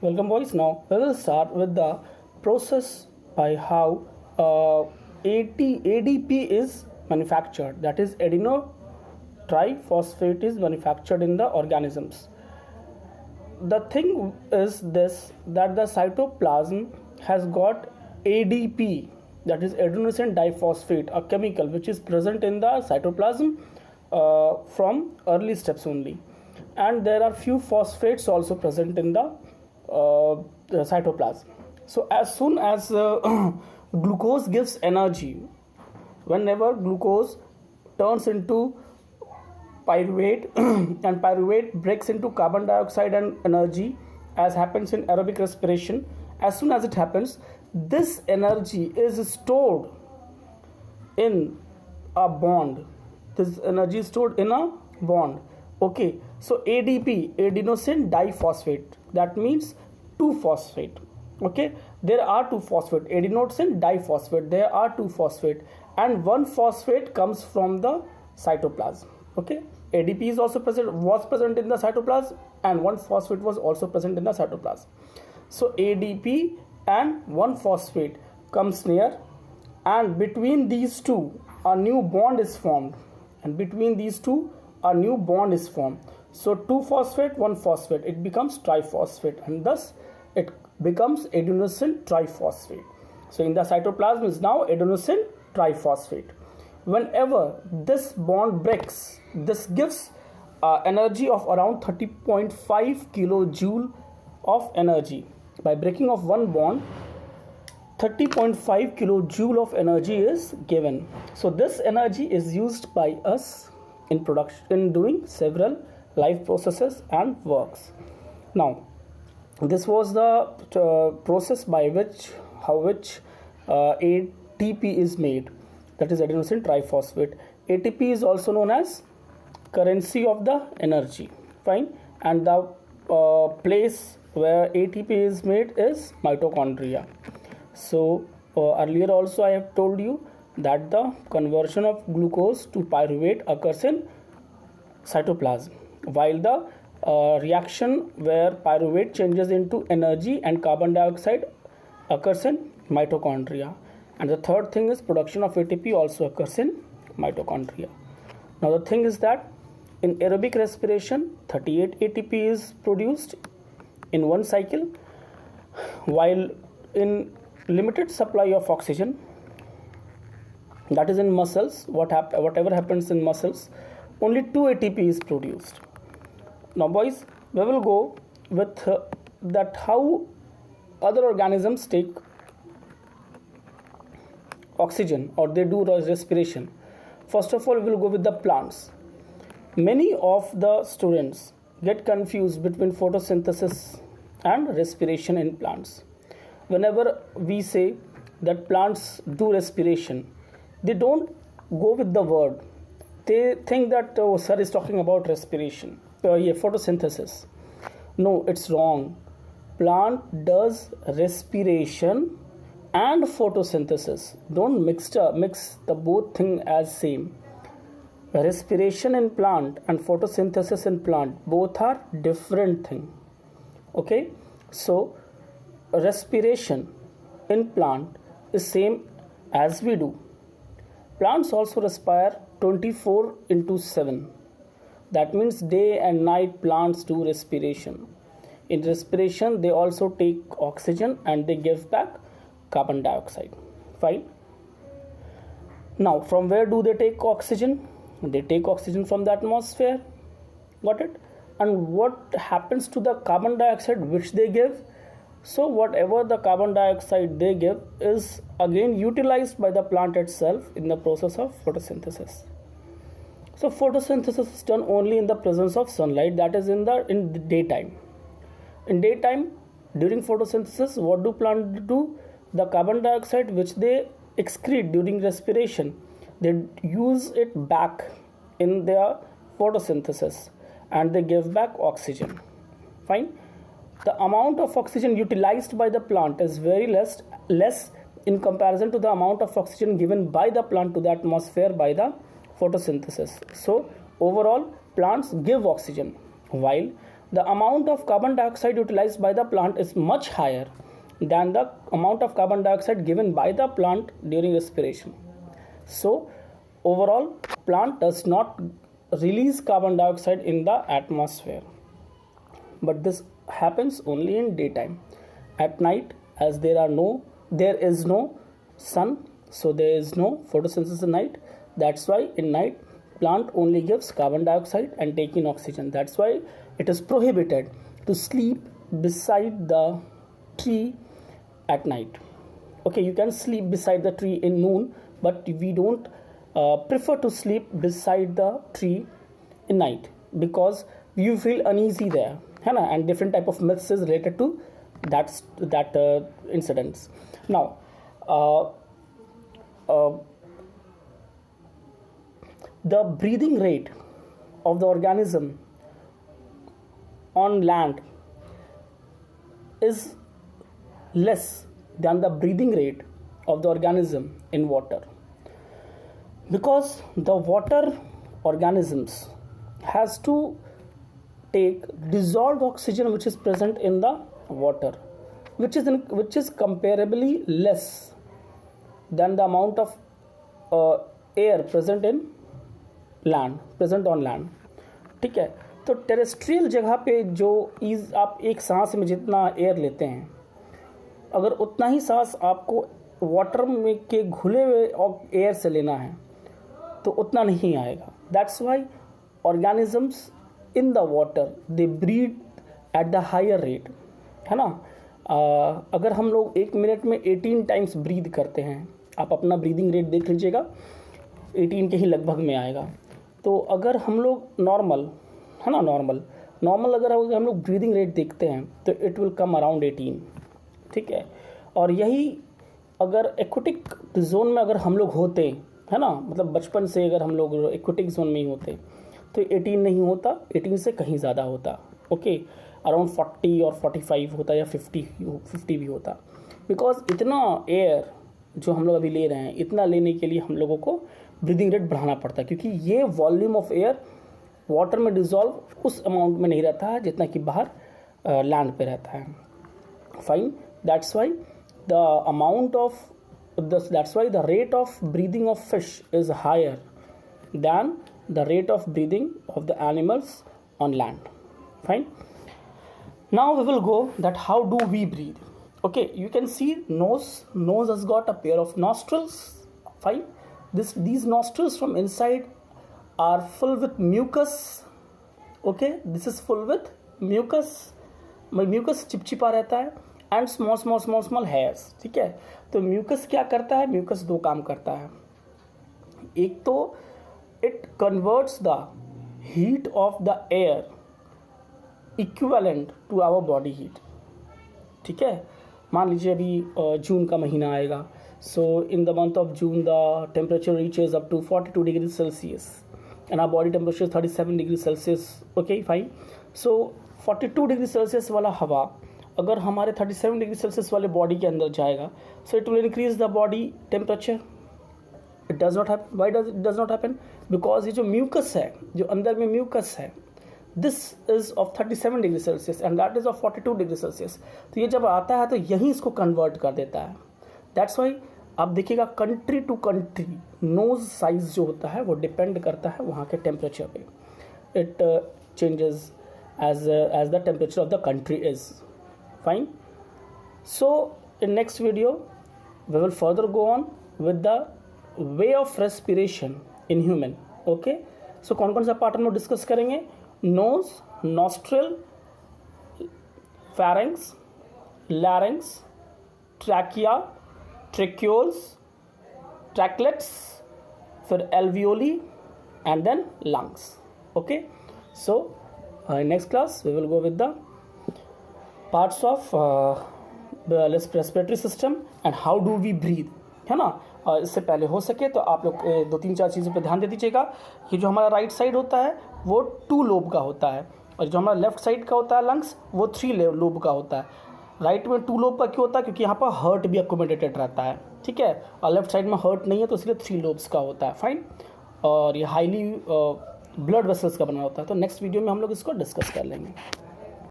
Welcome, boys. Now we will start with the process by how ADP is manufactured. That is, adenine triphosphate is manufactured in the organisms. The thing is this, that the cytoplasm has got ADP, that is adenosine diphosphate, a chemical which is present in the cytoplasm from early steps only, and there are few phosphates also present in the cytoplasm. So as soon as glucose gives energy, whenever glucose turns into pyruvate and pyruvate breaks into carbon dioxide and energy, as happens in aerobic respiration, as soon as it happens, this energy is stored in a bond. This energy is stored in a bond. Okay, so ADP, adenosine diphosphate, that means 2-phosphate. Okay, there are 2 phosphate, adenosine diphosphate, there are 2 phosphate, and 1 phosphate comes from the cytoplasm. Okay, ADP is also was present in the cytoplasm, and 1 phosphate was also present in the cytoplasm. So ADP and 1 phosphate comes near, and between these two a new bond is formed, so 2 phosphate 1 phosphate, it becomes triphosphate, and thus it becomes adenosine triphosphate. So in the cytoplasm is now adenosine triphosphate. Whenever this bond breaks, this gives energy of around 30.5 kilojoule of energy. By breaking of one bond, 30.5 kilojoule of energy is given. So this energy is used by us in production, in doing several life processes and works. Now, this was the process by which ATP is made, that is adenosine triphosphate. ATP is also known as currency of the energy. Fine, and the place where ATP is made is mitochondria. So earlier also I have told you that the conversion of glucose to pyruvate occurs in cytoplasm, while the reaction where pyruvate changes into energy and carbon dioxide occurs in mitochondria. And the third thing is production of ATP also occurs in mitochondria. Now the thing is that in aerobic respiration 38 ATP is produced in one cycle, while in limited supply of oxygen, that is in muscles, whatever happens in muscles, only 2 ATP is produced. Now boys, we will go with that how other organisms take oxygen or they do respiration. First of all, we will go with the plants. Many of the students get confused between photosynthesis and respiration in plants. Whenever we say that plants do respiration, they don't go with the word. They think that sir is talking about respiration, photosynthesis. No, it's wrong. Plant does respiration and photosynthesis. Don't mix the both thing as same. Respiration in plant and photosynthesis in plant, both are different thing. Okay, so respiration in plant is same as we do. Plants also respire 24/7. That means day and night plants do respiration. In respiration they also take oxygen and they give back carbon dioxide. Fine. Now from where do they take oxygen? They take oxygen from the atmosphere. Got it? And what happens to the carbon dioxide which they give? So whatever the carbon dioxide they give is again utilized by the plant itself in the process of photosynthesis. So photosynthesis is done only in the presence of sunlight, that is in the daytime. In daytime, during photosynthesis, what do plants do? The carbon dioxide which they excrete during respiration, they use it back in their photosynthesis and they give back oxygen. Fine. The amount of oxygen utilized by the plant is very less in comparison to the amount of oxygen given by the plant to the atmosphere by the photosynthesis. So overall plants give oxygen, while the amount of carbon dioxide utilized by the plant is much higher than the amount of carbon dioxide given by the plant during respiration. So overall, plant does not release carbon dioxide in the atmosphere, but this happens only in daytime. At night, as there is no sun, so there is no photosynthesis in night. That's why in night plant only gives carbon dioxide and take in oxygen. That's why it is prohibited to sleep beside the tree at night. Okay, you can sleep beside the tree in noon, but we don't prefer to sleep beside the tree in night because you feel uneasy there, and different type of myths is related to that incidents. Now the breathing rate of the organism on land is less than the breathing rate of the organism in water, because the water organisms has to take dissolved oxygen which is present in the water, which is comparably less than the amount of air present on land. ठीक है, तो terrestrial जगह पे जो आप एक सांस में जितना एयर लेते हैं, अगर उतना ही सांस आपको वाटर में के घुले हुए एयर से लेना है तो उतना नहीं आएगा. That's why organisms in the water they breed at the higher rate, है ना. अगर हम लोग 1 मिनट में 18 टाइम्स ब्रीद करते हैं, आप अपना ब्रीदिंग रेट देख लीजिएगा, 18 के ही लगभग में आएगा. तो अगर हम लोग नॉर्मल अगर हम लोग ब्रीदिंग रेट देखते हैं तो इट विल कम अराउंड 18. ठीक है, और यही अगर एक्वेटिक जोन में अगर हम लोग होते, है ना, मतलब बचपन से अगर हम लोग एक्वेटिक जोन में ही होते तो 18 नहीं होता, 18 से कहीं ज़्यादा होता. ओके, अराउंड 40 और 45 होता या 50 भी होता, बिकॉज इतना एयर जो हम लोग अभी ले रहे हैं, इतना लेने के लिए हम लोगों को ब्रीदिंग रेट बढ़ाना पड़ता है, क्योंकि ये वॉल्यूम ऑफ एयर वाटर में डिजॉल्व उस अमाउंट में नहीं रहता है जितना कि बाहर लैंड पे रहता है. Fine, that's why the rate of breathing of fish is higher than the rate of breathing of the animals on land. Fine. Now we will go that how do we breathe. Okay, you can see nose has got a pair of nostrils. Fine. These nostrils from inside are full with mucus. Okay, this is full with mucus. Mucus चिपचिपा रहता है and small hairs. ठीक है, तो mucus क्या करता है? Mucus 2 काम करता है. एक तो it converts the heat of the air equivalent to our body heat. ठीक है, मान लीजिए अभी जून का महीना आएगा, so in the month of June the temperature reaches up to 42 degree Celsius and our body temperature 37 degree Celsius. Okay fine, so 42 degree Celsius वाला हवा अगर हमारे 37 डिग्री सेल्सियस वाले बॉडी के अंदर जाएगा, so it will increase the body temperature. It does not happen. Why does it does not happen? Because ये जो म्यूकस है, जो अंदर में म्यूकस है, this is of 37 degree Celsius and that is of 42 degree Celsius. तो ये जब आता है तो यहीं इसको कन्वर्ट कर देता है. दैट्स वाई आप देखिएगा country to country nose size जो होता है वो डिपेंड करता है वहाँ के टेम्परेचर पे. It changes as the temperature of the country is. Fine. So in next video we will further go on with the way of respiration in human. Okay, so कौन कौन सा पार्ट हम लोग डिस्कस करेंगे? Nose, nostril, pharynx, larynx, trachea, tracheoles, trachlets, फिर alveoli and then lungs. Okay, so in next class we will go with the parts of the respiratory system and how do we breathe, है ना. और इससे पहले हो सके तो आप लोग 2-3-4 चीज़ों पे ध्यान दे दीजिएगा. ये जो हमारा राइट साइड होता है वो 2 लोब का होता है, और जो हमारा लेफ्ट साइड का होता है लंग्स वो 3 लोब का होता है. राइट में 2 लोब का क्यों होता है? क्योंकि यहाँ पर हर्ट भी अकोमोडेटेड रहता है. ठीक है, और लेफ्ट साइड में हर्ट नहीं है तो इसलिए 3 लोब्स का होता है. फाइन, और ये हाईली ब्लड वेसल्स का बना होता है. तो नेक्स्ट वीडियो में हम लोग इसको डिस्कस कर लेंगे.